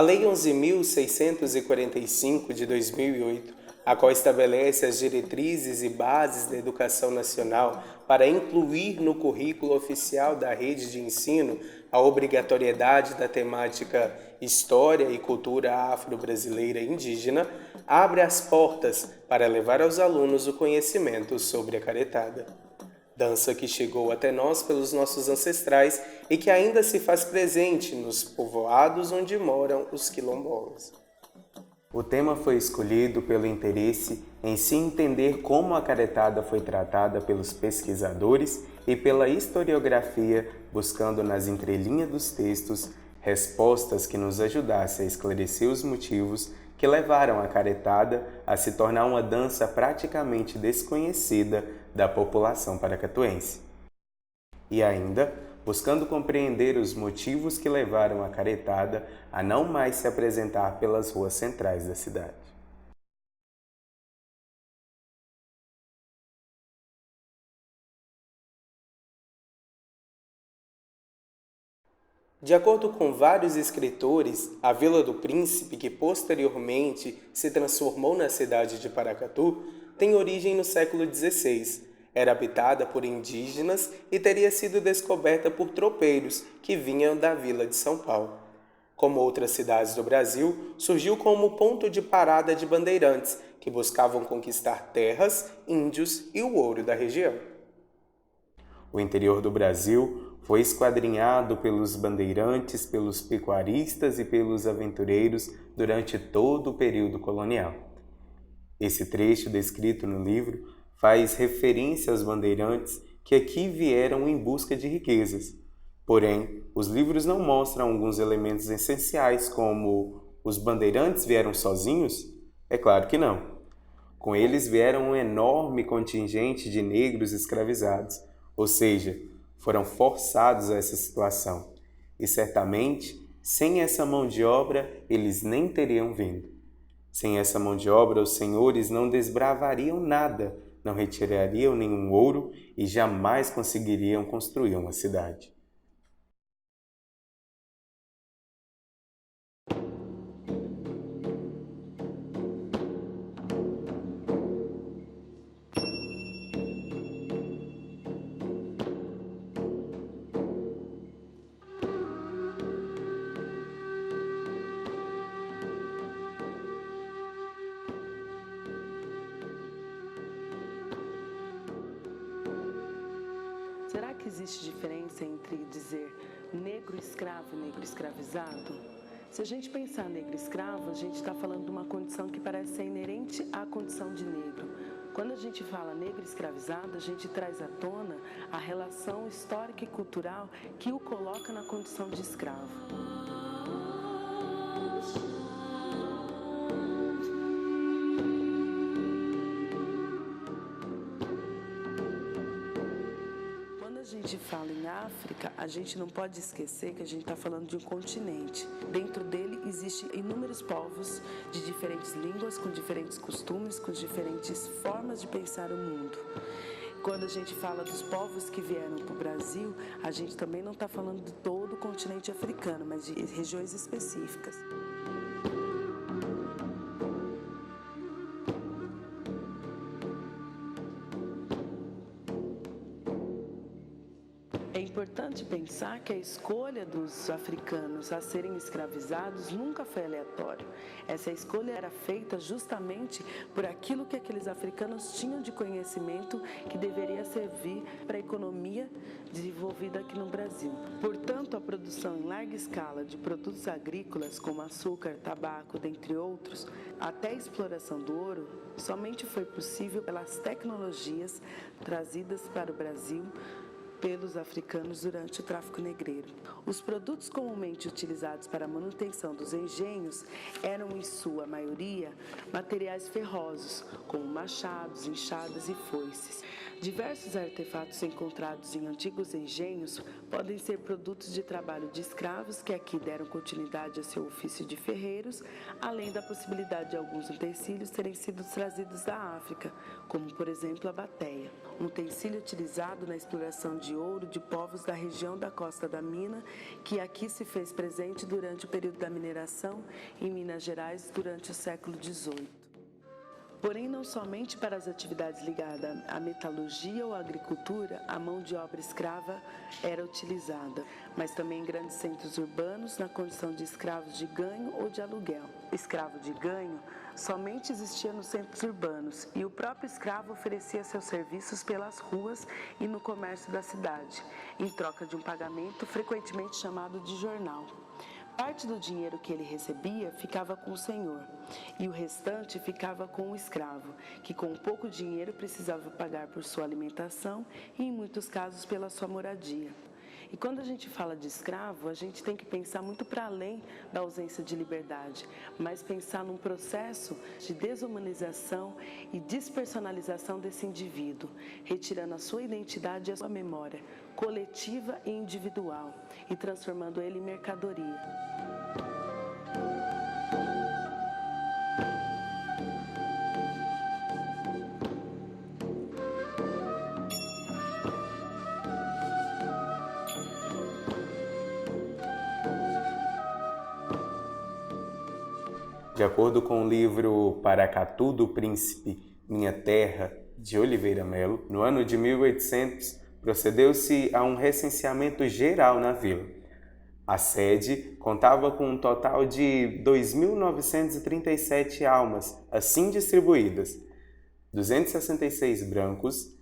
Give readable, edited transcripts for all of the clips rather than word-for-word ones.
Lei 11.645 de 2008, a qual estabelece as diretrizes e bases da educação nacional para incluir no currículo oficial da rede de ensino a obrigatoriedade da temática História e Cultura Afro-Brasileira e Indígena, abre as portas para levar aos alunos o conhecimento sobre a caretada. Dança que chegou até nós pelos nossos ancestrais e que ainda se faz presente nos povoados onde moram os quilombolas. O tema foi escolhido pelo interesse em se entender como a caretada foi tratada pelos pesquisadores e pela historiografia, buscando nas entrelinhas dos textos respostas que nos ajudassem a esclarecer os motivos que levaram a caretada a se tornar uma dança praticamente desconhecida da população paracatuense. E ainda, buscando compreender os motivos que levaram a caretada a não mais se apresentar pelas ruas centrais da cidade. De acordo com vários escritores, a Vila do Príncipe, que posteriormente se transformou na cidade de Paracatu, tem origem no século XVI. Era habitada por indígenas e teria sido descoberta por tropeiros que vinham da vila de São Paulo. Como outras cidades do Brasil, surgiu como ponto de parada de bandeirantes que buscavam conquistar terras, índios e o ouro da região. O interior do Brasil foi esquadrinhado pelos bandeirantes, pelos pecuaristas e pelos aventureiros durante todo o período colonial. Esse trecho descrito no livro faz referência aos bandeirantes que aqui vieram em busca de riquezas. Porém, os livros não mostram alguns elementos essenciais, como os bandeirantes vieram sozinhos? É claro que não. Com eles vieram um enorme contingente de negros escravizados, ou seja, foram forçados a essa situação. E certamente, sem essa mão de obra, eles nem teriam vindo. Sem essa mão de obra, os senhores não desbravariam nada, não retirariam nenhum ouro e jamais conseguiriam construir uma cidade. Será que existe diferença entre dizer negro escravo e negro escravizado? Se a gente pensar negro escravo, a gente está falando de uma condição que parece ser inerente à condição de negro. Quando a gente fala negro escravizado, a gente traz à tona a relação histórica e cultural que o coloca na condição de escravo. Quando a gente fala em África, a gente não pode esquecer que a gente está falando de um continente. Dentro dele existem inúmeros povos de diferentes línguas, com diferentes costumes, com diferentes formas de pensar o mundo. Quando a gente fala dos povos que vieram para o Brasil, a gente também não está falando de todo o continente africano, mas de regiões específicas. É importante pensar que a escolha dos africanos a serem escravizados nunca foi aleatória. Essa escolha era feita justamente por aquilo que aqueles africanos tinham de conhecimento que deveria servir para a economia desenvolvida aqui no Brasil. Portanto, a produção em larga escala de produtos agrícolas como açúcar, tabaco, dentre outros, até a exploração do ouro, somente foi possível pelas tecnologias trazidas para o Brasil pelos africanos durante o tráfico negreiro. Os produtos comumente utilizados para a manutenção dos engenhos eram, em sua maioria, materiais ferrosos, como machados, enxadas e foices. Diversos artefatos encontrados em antigos engenhos podem ser produtos de trabalho de escravos que aqui deram continuidade a seu ofício de ferreiros, além da possibilidade de alguns utensílios terem sido trazidos da África, como por exemplo a bateia, um utensílio utilizado na exploração de ouro de povos da região da Costa da Mina, que aqui se fez presente durante o período da mineração em Minas Gerais durante o século XVIII. Porém, não somente para as atividades ligadas à metalurgia ou à agricultura, a mão de obra escrava era utilizada, mas também em grandes centros urbanos na condição de escravos de ganho ou de aluguel. Escravo de ganho somente existia nos centros urbanos e o próprio escravo oferecia seus serviços pelas ruas e no comércio da cidade, em troca de um pagamento frequentemente chamado de jornal. Parte do dinheiro que ele recebia ficava com o senhor e o restante ficava com o escravo, que com pouco dinheiro precisava pagar por sua alimentação e, em muitos casos, pela sua moradia. E quando a gente fala de escravo, a gente tem que pensar muito para além da ausência de liberdade, mas pensar num processo de desumanização e despersonalização desse indivíduo, retirando a sua identidade e a sua memória coletiva e individual e transformando ele em mercadoria. De acordo com o livro Paracatu do Príncipe, Minha Terra, de Oliveira Melo, no ano de 1800, procedeu-se a um recenseamento geral na vila. A sede contava com um total de 2.937 almas, assim distribuídas: 266 brancos,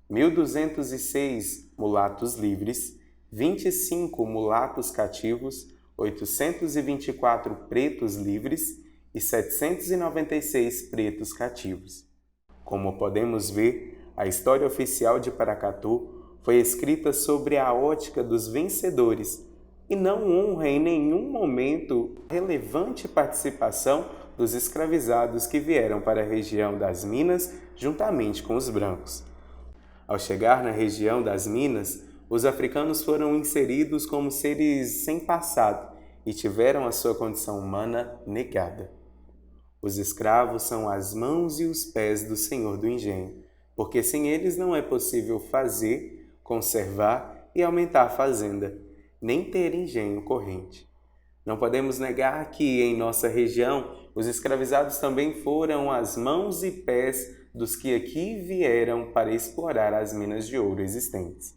1.206 mulatos livres, 25 mulatos cativos, 824 pretos livres e 796 pretos cativos. Como podemos ver, a história oficial de Paracatu foi escrita sobre a ótica dos vencedores e não honra em nenhum momento a relevante participação dos escravizados que vieram para a região das Minas juntamente com os brancos. Ao chegar na região das Minas, os africanos foram inseridos como seres sem passado e tiveram a sua condição humana negada. Os escravos são as mãos e os pés do senhor do engenho, porque sem eles não é possível fazer, conservar e aumentar a fazenda, nem ter engenho corrente. Não podemos negar que, em nossa região, os escravizados também foram as mãos e pés dos que aqui vieram para explorar as minas de ouro existentes.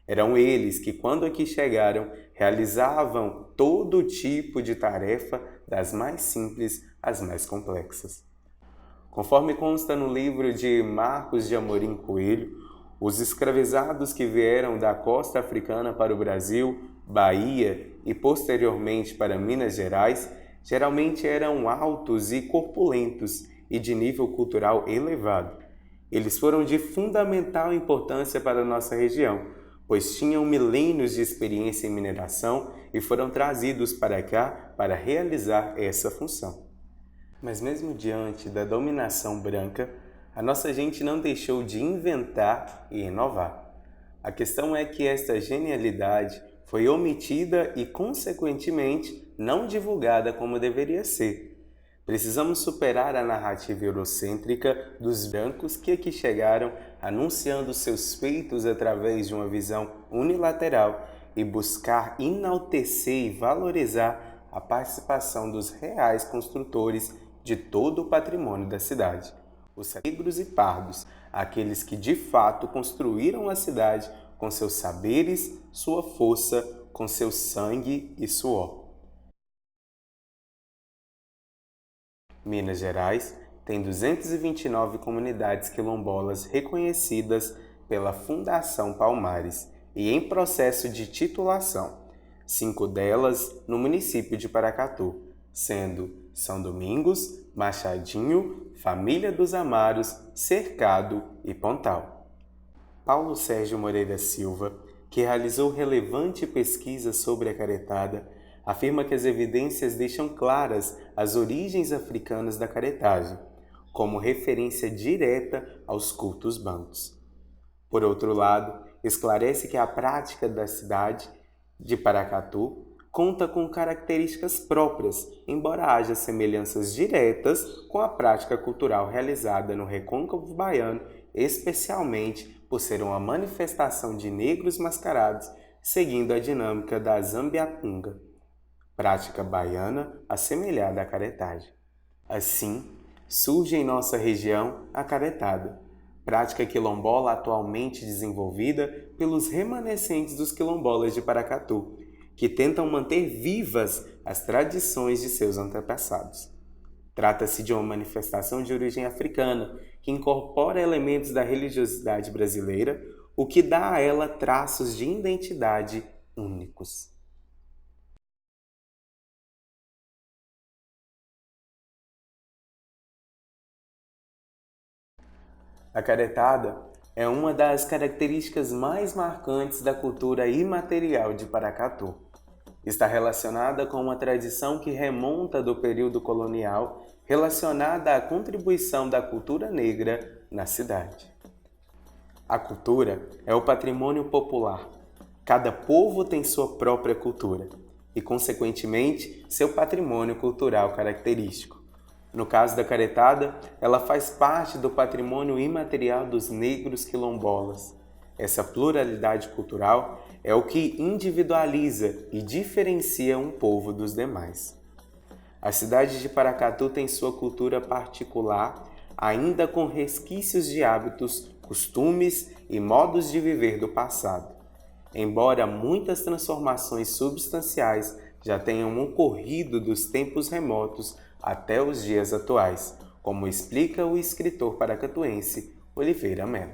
Eram eles que, quando aqui chegaram, realizavam todo tipo de tarefa, das mais simples às mais complexas. Conforme consta no livro de Marcos de Amorim Coelho, os escravizados que vieram da costa africana para o Brasil, Bahia e posteriormente para Minas Gerais, geralmente eram altos e corpulentos e de nível cultural elevado. Eles foram de fundamental importância para a nossa região, pois tinham milênios de experiência em mineração e foram trazidos para cá para realizar essa função. Mas mesmo diante da dominação branca, a nossa gente não deixou de inventar e inovar. A questão é que esta genialidade foi omitida e, consequentemente, não divulgada como deveria ser. Precisamos superar a narrativa eurocêntrica dos brancos que aqui chegaram anunciando seus feitos através de uma visão unilateral e buscar enaltecer e valorizar a participação dos reais construtores de todo o patrimônio da cidade. Os negros e pardos, aqueles que de fato construíram a cidade com seus saberes, sua força, com seu sangue e suor. Minas Gerais tem 229 comunidades quilombolas reconhecidas pela Fundação Palmares e em processo de titulação, 5 delas no município de Paracatu, sendo São Domingos, Machadinho, Família dos Amaros, Cercado e Pontal. Paulo Sérgio Moreira Silva, que realizou relevante pesquisa sobre a caretada, afirma que as evidências deixam claras as origens africanas da caretagem, como referência direta aos cultos bantus. Por outro lado, esclarece que a prática da cidade de Paracatu conta com características próprias, embora haja semelhanças diretas com a prática cultural realizada no Recôncavo Baiano, especialmente por ser uma manifestação de negros mascarados seguindo a dinâmica da Zambiapunga, prática baiana assemelhada à caretagem. Assim, surge em nossa região a caretada, prática quilombola atualmente desenvolvida pelos remanescentes dos quilombolas de Paracatu, que tentam manter vivas as tradições de seus antepassados. Trata-se de uma manifestação de origem africana que incorpora elementos da religiosidade brasileira, o que dá a ela traços de identidade únicos. A caretada é uma das características mais marcantes da cultura imaterial de Paracatu. Está relacionada com uma tradição que remonta do período colonial, relacionada à contribuição da cultura negra na cidade. A cultura é o patrimônio popular. Cada povo tem sua própria cultura e, consequentemente, seu patrimônio cultural característico. No caso da caretada, ela faz parte do patrimônio imaterial dos negros quilombolas. Essa pluralidade cultural é o que individualiza e diferencia um povo dos demais. A cidade de Paracatu tem sua cultura particular, ainda com resquícios de hábitos, costumes e modos de viver do passado. Embora muitas transformações substanciais já tenham ocorrido dos tempos remotos até os dias atuais, como explica o escritor paracatuense Oliveira Melo.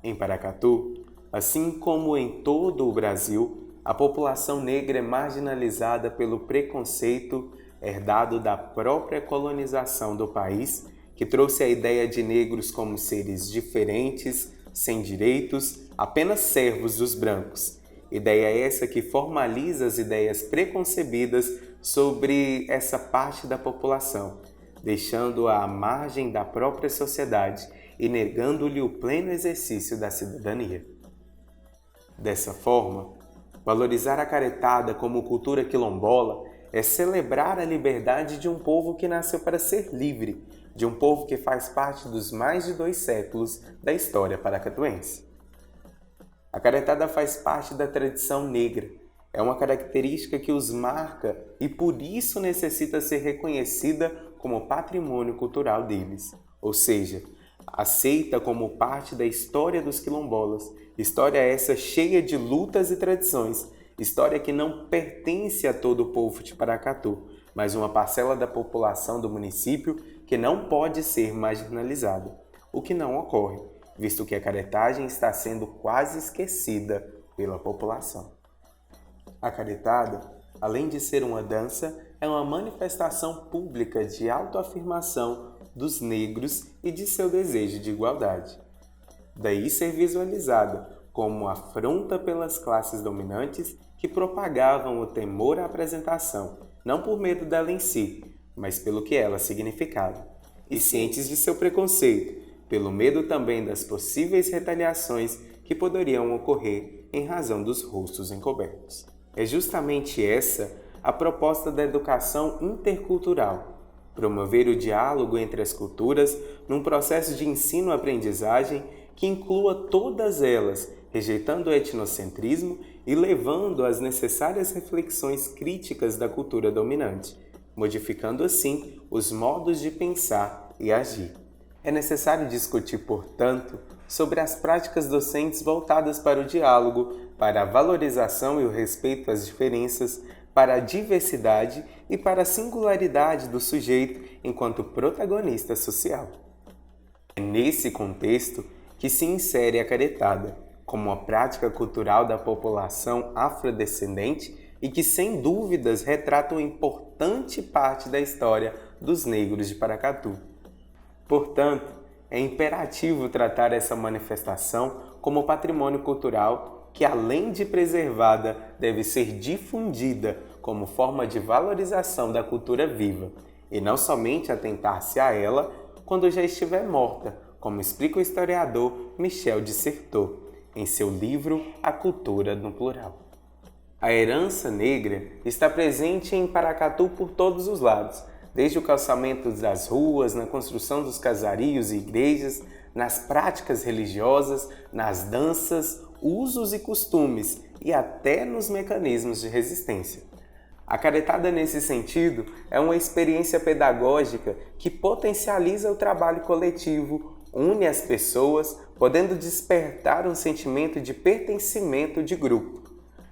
Em Paracatu, assim como em todo o Brasil, a população negra é marginalizada pelo preconceito herdado da própria colonização do país, que trouxe a ideia de negros como seres diferentes, sem direitos, apenas servos dos brancos. Ideia essa que formaliza as ideias preconcebidas sobre essa parte da população, deixando-a à margem da própria sociedade e negando-lhe o pleno exercício da cidadania. Dessa forma, valorizar a caretada como cultura quilombola é celebrar a liberdade de um povo que nasceu para ser livre, de um povo que faz parte dos mais de 2 séculos da história paracatuense. A caretada faz parte da tradição negra, é uma característica que os marca e por isso necessita ser reconhecida como patrimônio cultural deles, ou seja, aceita como parte da história dos quilombolas, história essa cheia de lutas e tradições, história que não pertence a todo o povo de Paracatu, mas uma parcela da população do município que não pode ser marginalizada, o que não ocorre, visto que a caretagem está sendo quase esquecida pela população. A caretada, além de ser uma dança, é uma manifestação pública de autoafirmação dos negros e de seu desejo de igualdade. Daí ser visualizada como afronta pelas classes dominantes que propagavam o temor à apresentação, não por medo dela em si, mas pelo que ela significava, e cientes de seu preconceito, pelo medo também das possíveis retaliações que poderiam ocorrer em razão dos rostos encobertos. É justamente essa a proposta da educação intercultural, promover o diálogo entre as culturas num processo de ensino-aprendizagem que inclua todas elas, rejeitando o etnocentrismo e levando às necessárias reflexões críticas da cultura dominante, modificando assim os modos de pensar e agir. É necessário discutir, portanto, sobre as práticas docentes voltadas para o diálogo, para a valorização e o respeito às diferenças, para a diversidade e para a singularidade do sujeito enquanto protagonista social. É nesse contexto que se insere a caretada, como uma prática cultural da população afrodescendente e que, sem dúvidas, retrata uma importante parte da história dos negros de Paracatu. Portanto, é imperativo tratar essa manifestação como patrimônio cultural que, além de preservada, deve ser difundida como forma de valorização da cultura viva, e não somente atentar-se a ela quando já estiver morta, como explica o historiador Michel de Certeau em seu livro A Cultura no Plural. A herança negra está presente em Paracatu por todos os lados, desde o calçamento das ruas, na construção dos casarios e igrejas, nas práticas religiosas, nas danças, usos e costumes e até nos mecanismos de resistência. A caretada, nesse sentido, é uma experiência pedagógica que potencializa o trabalho coletivo, une as pessoas, podendo despertar um sentimento de pertencimento de grupo.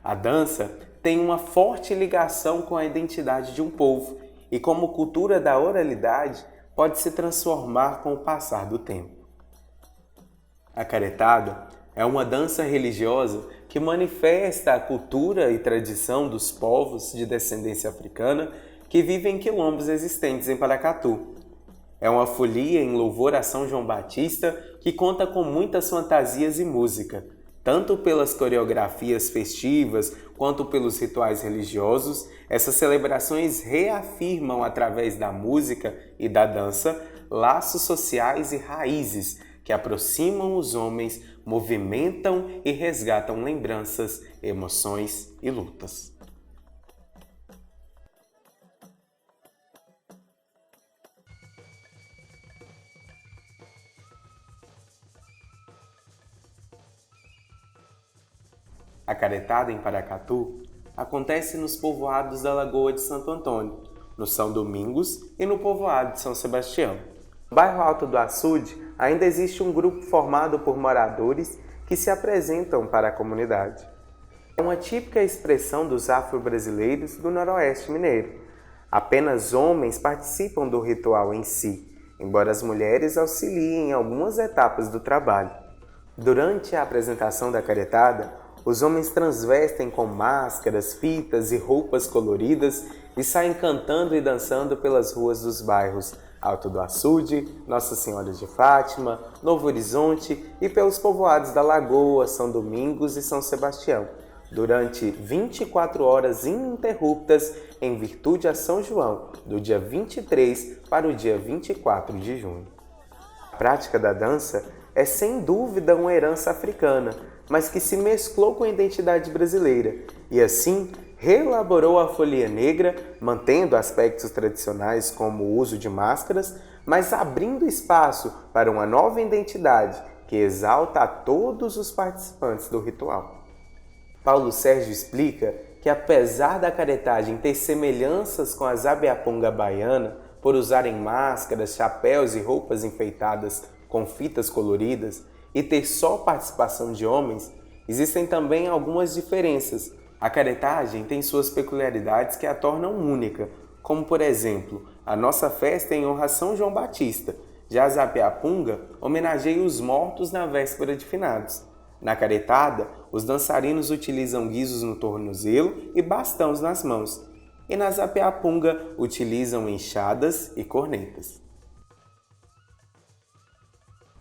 A dança tem uma forte ligação com a identidade de um povo e, como cultura da oralidade, pode se transformar com o passar do tempo. A caretada é uma dança religiosa que manifesta a cultura e tradição dos povos de descendência africana que vivem em quilombos existentes em Paracatu. É uma folia em louvor a São João Batista que conta com muitas fantasias e música, tanto pelas coreografias festivas quanto pelos rituais religiosos. Essas celebrações reafirmam, através da música e da dança, laços sociais e raízes que aproximam os homens, movimentam e resgatam lembranças, emoções e lutas. A caretada em Paracatu acontece nos povoados da Lagoa de Santo Antônio, no São Domingos e no povoado de São Sebastião. No bairro Alto do Açude, ainda existe um grupo formado por moradores que se apresentam para a comunidade. É uma típica expressão dos afro-brasileiros do Noroeste Mineiro. Apenas homens participam do ritual em si, embora as mulheres auxiliem em algumas etapas do trabalho. Durante a apresentação da caretada, os homens transvestem com máscaras, fitas e roupas coloridas e saem cantando e dançando pelas ruas dos bairros Alto do Açude, Nossa Senhora de Fátima, Novo Horizonte e pelos povoados da Lagoa, São Domingos e São Sebastião, durante 24 horas ininterruptas em virtude a São João, do dia 23 para o dia 24 de junho. A prática da dança é sem dúvida uma herança africana, mas que se mesclou com a identidade brasileira e assim reelaborou a folia negra, mantendo aspectos tradicionais como o uso de máscaras, mas abrindo espaço para uma nova identidade que exalta a todos os participantes do ritual. Paulo Sérgio explica que, apesar da caretagem ter semelhanças com a zabiapunga baiana, por usarem máscaras, chapéus e roupas enfeitadas com fitas coloridas, e ter só participação de homens, existem também algumas diferenças. A caretagem tem suas peculiaridades que a tornam única, como, por exemplo, a nossa festa em honra a São João Batista. Já a zabiapunga homenageia os mortos na véspera de finados. Na caretada, os dançarinos utilizam guizos no tornozelo e bastões nas mãos. E na zabiapunga utilizam enxadas e cornetas.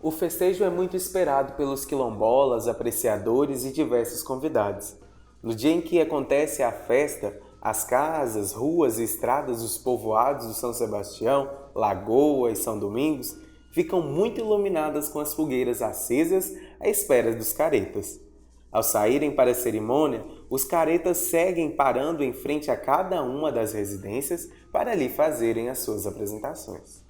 O festejo é muito esperado pelos quilombolas, apreciadores e diversos convidados. No dia em que acontece a festa, as casas, ruas e estradas dos povoados do São Sebastião, Lagoa e São Domingos ficam muito iluminadas com as fogueiras acesas à espera dos caretas. Ao saírem para a cerimônia, os caretas seguem parando em frente a cada uma das residências para ali fazerem as suas apresentações.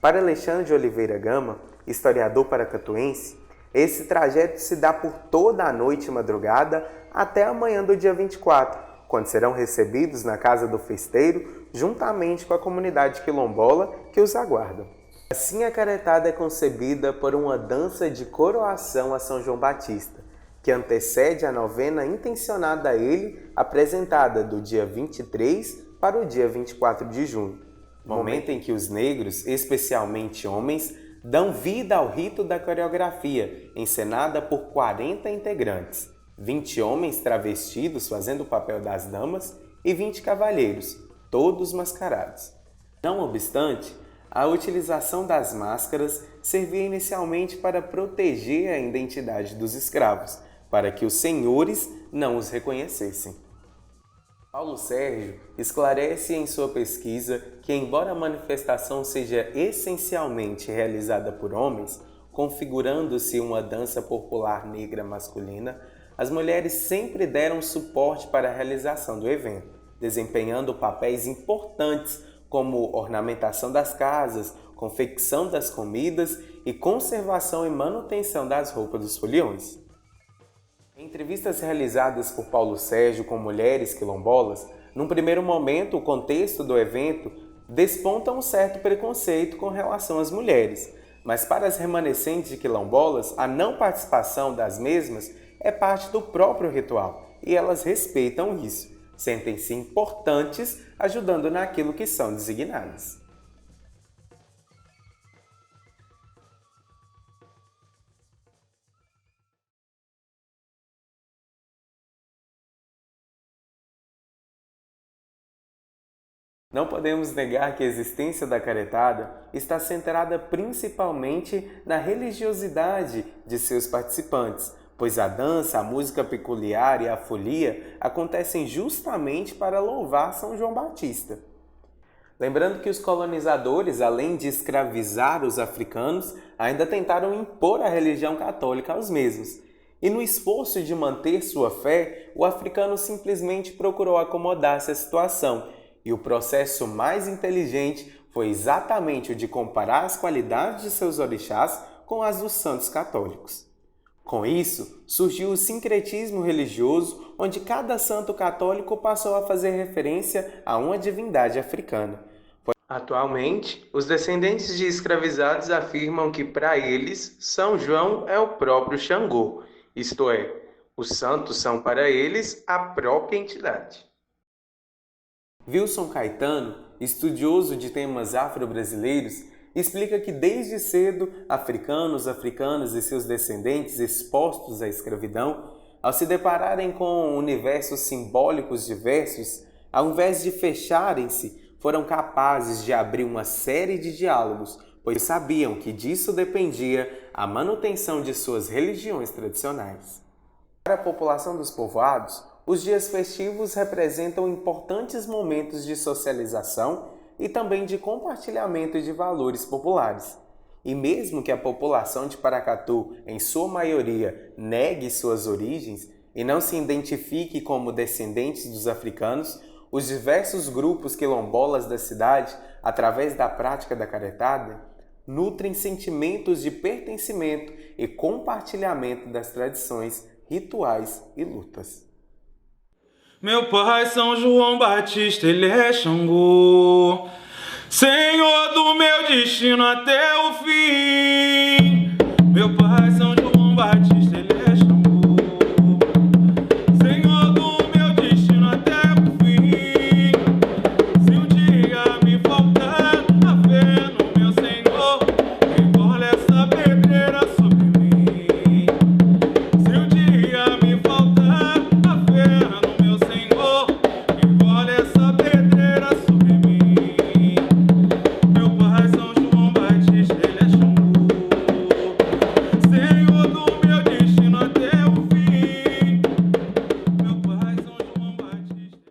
Para Alexandre de Oliveira Gama, historiador paracatuense, esse trajeto se dá por toda a noite e madrugada até a manhã do dia 24, quando serão recebidos na casa do festeiro, juntamente com a comunidade quilombola que os aguarda. Assim, a caretada é concebida por uma dança de coroação a São João Batista, que antecede a novena intencionada a ele, apresentada do dia 23 para o dia 24 de junho, momento em que os negros, especialmente homens, dão vida ao rito da coreografia, encenada por 40 integrantes, 20 homens travestidos fazendo o papel das damas e 20 cavalheiros, todos mascarados. Não obstante, a utilização das máscaras servia inicialmente para proteger a identidade dos escravos, para que os senhores não os reconhecessem. Paulo Sérgio esclarece em sua pesquisa que, embora a manifestação seja essencialmente realizada por homens, configurando-se uma dança popular negra masculina, as mulheres sempre deram suporte para a realização do evento, desempenhando papéis importantes como ornamentação das casas, confecção das comidas e conservação e manutenção das roupas dos foliões. Em entrevistas realizadas por Paulo Sérgio com mulheres quilombolas, num primeiro momento o contexto do evento desponta um certo preconceito com relação às mulheres, mas para as remanescentes de quilombolas, a não participação das mesmas é parte do próprio ritual e elas respeitam isso, sentem-se importantes ajudando naquilo que são designadas. Não podemos negar que a existência da caretada está centrada principalmente na religiosidade de seus participantes, pois a dança, a música peculiar e a folia acontecem justamente para louvar São João Batista. Lembrando que os colonizadores, além de escravizar os africanos, ainda tentaram impor a religião católica aos mesmos. E no esforço de manter sua fé, o africano simplesmente procurou acomodar-se à situação. E o processo mais inteligente foi exatamente o de comparar as qualidades de seus orixás com as dos santos católicos. Com isso, surgiu o sincretismo religioso, onde cada santo católico passou a fazer referência a uma divindade africana. Atualmente, os descendentes de escravizados afirmam que, para eles, São João é o próprio Xangô, isto é, os santos são para eles a própria entidade. Wilson Caetano, estudioso de temas afro-brasileiros, explica que desde cedo africanos e seus descendentes expostos à escravidão, ao se depararem com universos simbólicos diversos, ao invés de fecharem-se, foram capazes de abrir uma série de diálogos, pois sabiam que disso dependia a manutenção de suas religiões tradicionais. Para a população dos povoados, os dias festivos representam importantes momentos de socialização e também de compartilhamento de valores populares. E mesmo que a população de Paracatu, em sua maioria, negue suas origens e não se identifique como descendentes dos africanos, os diversos grupos quilombolas da cidade, através da prática da caretada, nutrem sentimentos de pertencimento e compartilhamento das tradições, rituais e lutas. Meu pai São João Batista, ele é Xangô, Senhor do meu destino até o fim. Meu pai São